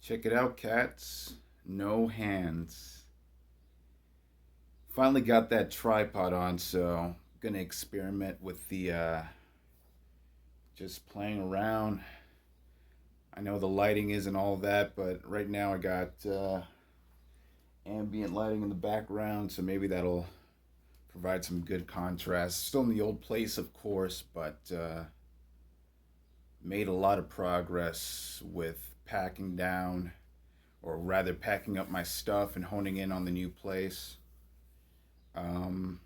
Check it out, cats. No hands. Finally got that tripod on, so gonna experiment with the just playing around. I know the lighting isn't all that, but right now I got ambient lighting in the background, so maybe that'll provide some good contrast. Still in the old place, of course, but made a lot of progress with packing down, or rather packing up my stuff and honing in on the new place. Um,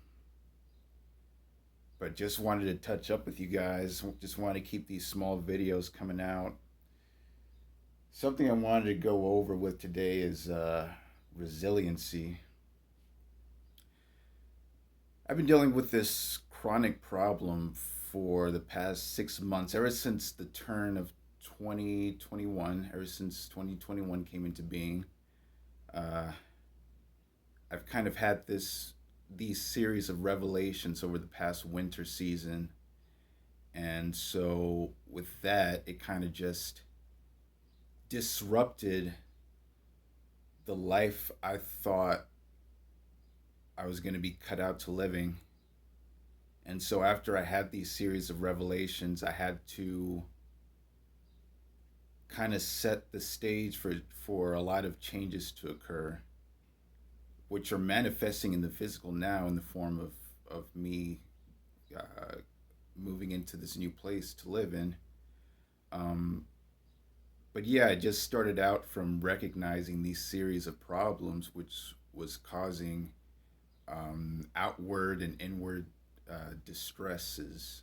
but just wanted to touch up with you guys. Just want to keep these small videos coming out. Something I wanted to go over with today is resiliency. I've been dealing with this chronic problem for the past 6 months, ever since the turn of 2021, ever since 2021 came into being. Uh, I've kind of had these series of revelations over the past winter season, and so with that, it kind of just disrupted the life I thought I was going to be cut out to living. And so after I had these series of revelations, I had to kind of set the stage for a lot of changes to occur, which are manifesting in the physical now in the form of me uh, moving into this new place to live in. Um, but yeah, I just started out from recognizing these series of problems, which was causing outward and inward distresses.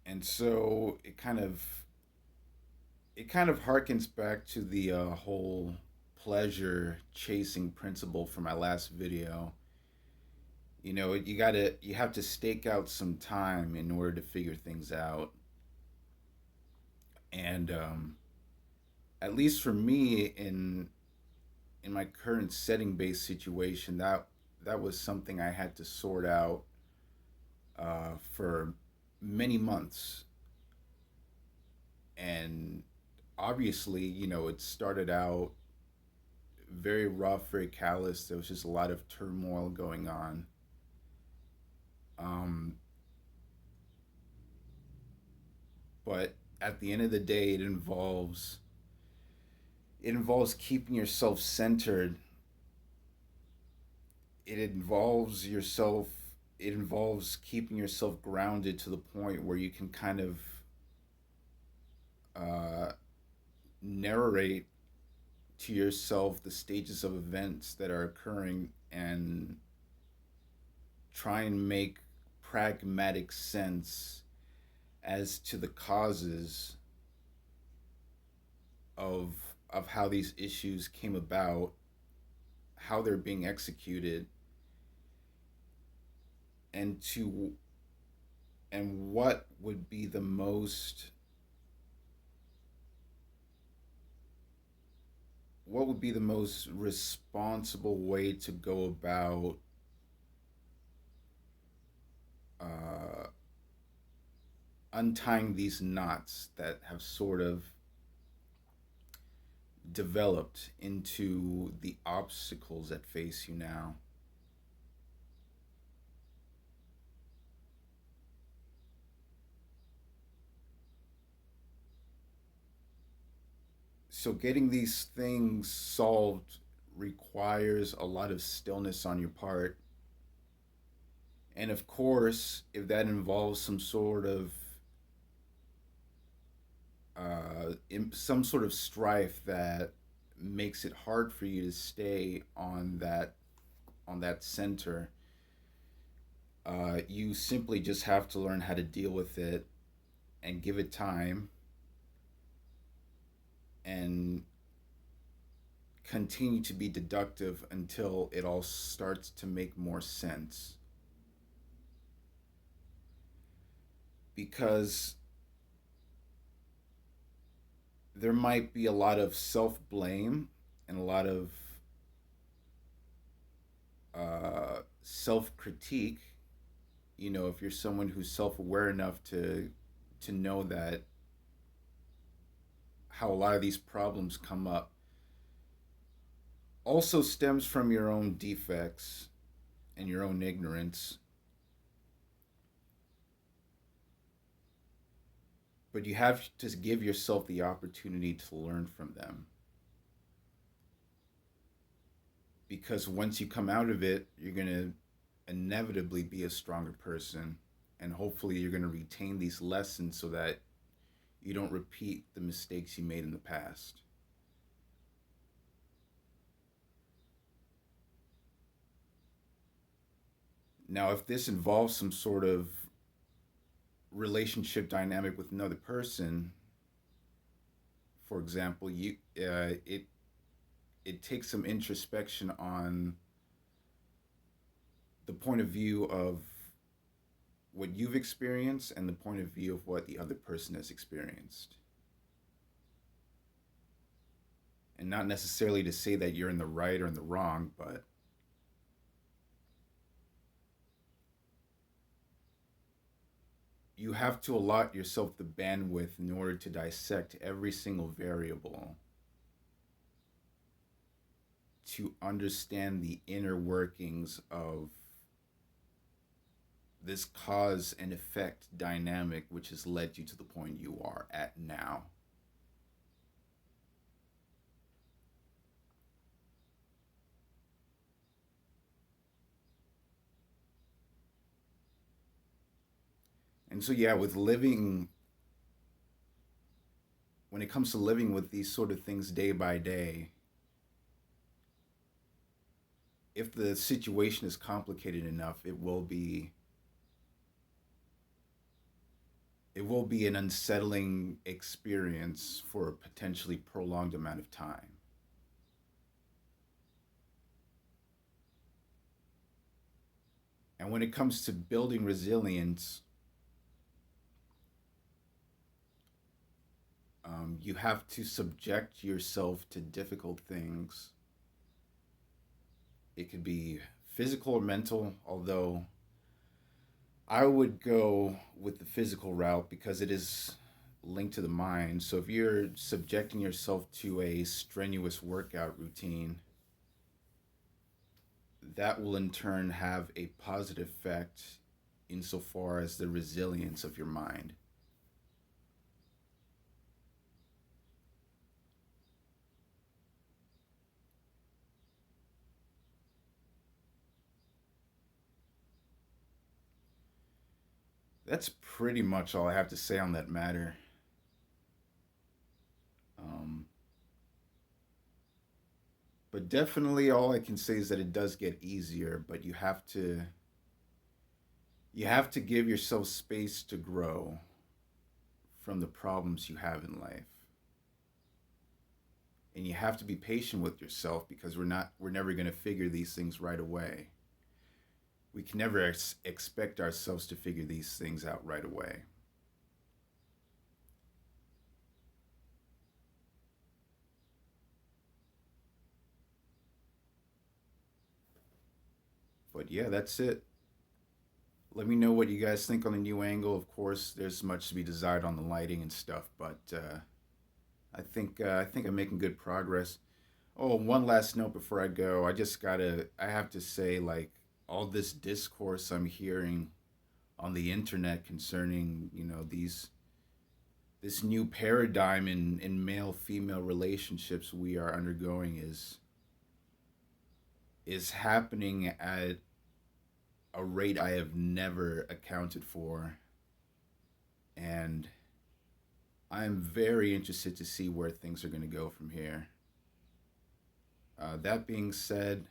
And so it kind of harkens back to the whole pleasure chasing principle from my last video. You have to stake out some time in order to figure things out. And at least for me, in my current setting based situation, that was something I had to sort out for many months. And obviously, it started out very rough, very callous. There was just a lot of turmoil going on. Um, but at the end of the day, it involves keeping yourself centered. It involves yourself. It involves keeping yourself grounded to the point where you can kind of uh, narrate to yourself the stages of events that are occurring and try and make pragmatic sense as to the causes of of how these issues came about, how they're being executed, and to and what would be the most responsible way to go about uh, untying these knots that have sort of developed into the obstacles that face you now. So getting these things solved requires a lot of stillness on your part. And of course, if that involves some sort of strife that makes it hard for you to stay on that center, you simply just have to learn how to deal with it and give it time and continue to be deductive until it all starts to make more sense. Because there might be a lot of self blame and a lot of self critique. If you're someone who's self aware enough to know that how a lot of these problems come up also stems from your own defects and your own ignorance, but you have to give yourself the opportunity to learn from them. Because once you come out of it, you're going to inevitably be a stronger person. And hopefully, you're going to retain these lessons so that you don't repeat the mistakes you made in the past. Now, if this involves some sort of relationship dynamic with another person, for example, it takes some introspection on the point of view of what you've experienced and the point of view of what the other person has experienced. And not necessarily to say that you're in the right or in the wrong, but you have to allot yourself the bandwidth in order to dissect every single variable to understand the inner workings of this cause and effect dynamic which has led you to the point you are at now. And so, yeah, with living, when it comes to living with these sort of things day by day, if the situation is complicated enough, it will be an unsettling experience for a potentially prolonged amount of time. And when it comes to building resilience, you have to subject yourself to difficult things. It could be physical or mental, although I would go with the physical route because it is linked to the mind. So if you're subjecting yourself to a strenuous workout routine, that will in turn have a positive effect insofar as the resilience of your mind. That's pretty much all I have to say on that matter. Um, but definitely, all I can say is that it does get easier, but you have to give yourself space to grow from the problems you have in life, and you have to be patient with yourself because we're never going to figure these things right away. We can never expect ourselves to figure these things out right away. But yeah, that's it. Let me know what you guys think on the new angle. Of course, there's much to be desired on the lighting and stuff, but I think I'm making good progress. Oh, one last note before I go. I have to say, like, all this discourse I'm hearing on the internet concerning, this new paradigm in male female relationships we are undergoing is happening at a rate I have never accounted for. And I'm very interested to see where things are going to go from here. That being said,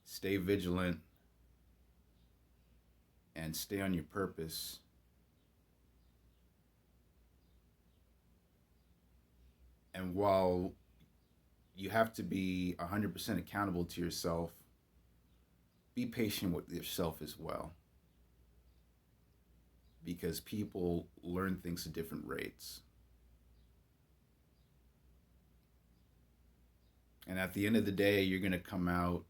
stay vigilant and stay on your purpose. And while you have to be 100% accountable to yourself, be patient with yourself as well because people learn things at different rates. And at the end of the day, you're going to come out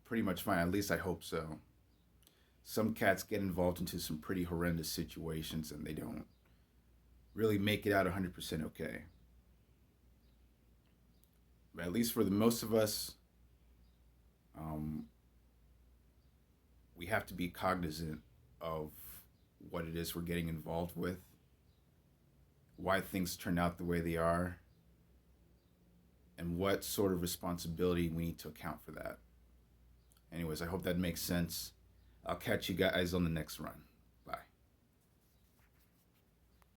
pretty much fine. At least I hope so. Some cats get involved into some pretty horrendous situations and they don't really make it out 100% okay. at least for the most of us, um, we have to be cognizant of what it is we're getting involved with, why things turn out the way they are, and what sort of responsibility we need to account for that. Anyways, I hope that makes sense. I'll catch you guys on the next run.